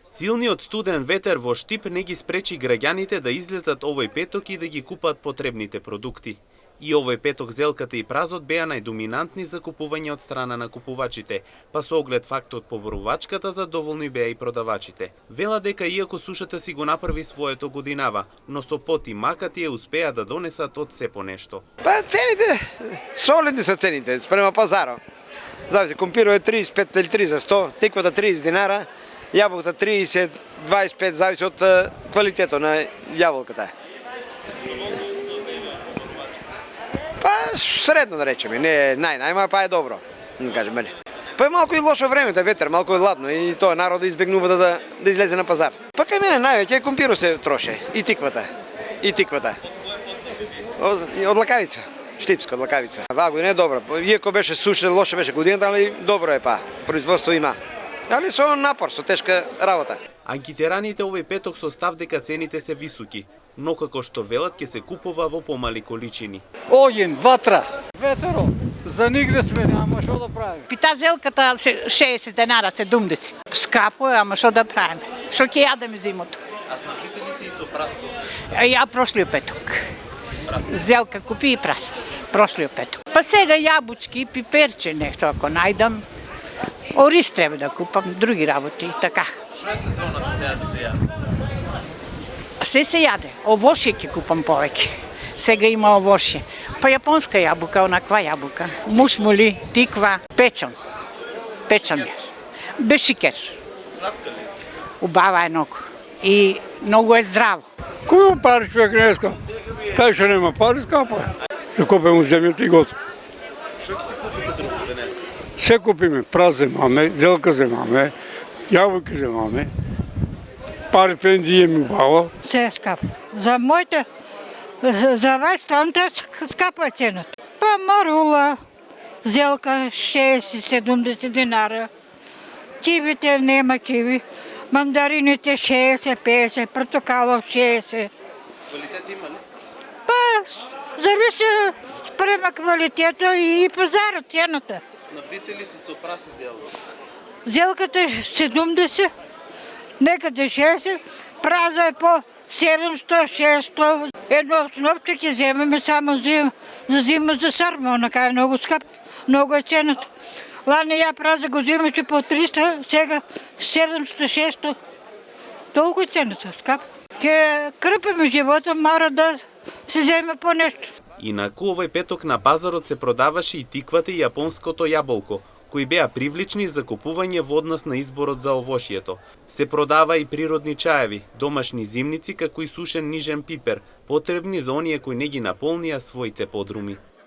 Силниот студен ветер во Штип не ги спречи граѓаните да излезат овој петок и да ги купат потребните продукти. И овој петок зелката и празот беа најдоминантни за купување од страна на купувачите, па со оглед фактот поборувачката задоволни беа и продавачите. Вела дека иако сушата си го направи своето годинава, но со пот и макати ја успеа да донесат од се по нешто. Па цените, солидни се цените спрема пазарот. Зависи, компирот е 35 или 3 за 100, тиквата 30 динара, јаболката 30, 25, зависи од квалитетот на јаболката. Па средно да речеме, не е најнајма, па е добро, да кажем мене. Па е малку и лошо времето, е ветер, малку е ладно и тоа народот избегнува да излезе на пазар. Па кај мене највеќе компирот се троше и тиквата. Од лакавица. Штипска, од лакавица. Ваа година е добра. Иако беше сушна, лоша беше годината, али добро е па. Производство има. Али со напор, со тешка работа. Анкетираните овој петок со став дека цените се високи, но како што велат ќе се купува во помали количини. Огин, ватра, ветеро, за нигде сме, ама што да правиме? Пита зелката 60 денара, 70. Скапо е, ама што да правиме? Што ќе јадеме зимото? А снабдите ли се и со прас со се? Ја прошлиот петок. Зелка купи и прас, прошлиот петок. Па сега јабучки, пиперче нешто ако најдам. Ориз треба да купам, други работи, така. Што е сезоната сега да се јаде? Се јаде. Овошје ќе купам повеќе. Сега има овошје. Па јапонска јабука, онаква јабука. Мушмули, тиква, печен. Печен е. Без шикер. Сладка ли? Убава е многу. И многу е здраво. Кој пари човек днеска? Кај што нема пари, скапа е. Да купиме земјата и готово. Што ќе се купите друго денес? Се купиме, праз земаме, зелка земаме, јаболки земаме, пари пензија ми убава. Се е скапо. За моите, за вајстанта скапа е цената. Па марула, зелка 60-70 динара, кивите нема киви, мандарините 60-50, портокалов 60. Квалитет има ли? Па зависи спрема квалитета и пазарот, цената. Снабдите ли се со прас и зелка? Зелката е 70, некаде 60, празо е по 700-600. Едно снопче ќе земеме само за зима за сарма, онака е многу скап, многу е цената. Лане ја праза го земеше по 300, сега 700-600. Толку е цената, скап. Ке крпиме живота, мора да се земе по нешто. Инаку овој петок на пазарот се продаваше и тиквата и јапонското јаболко, кои беа привлични за купување во однос на изборот за овошјето. Се продава и природни чаеви, домашни зимници како и сушен нижен пипер, потребни за оние кои не ги наполнија своите подруми.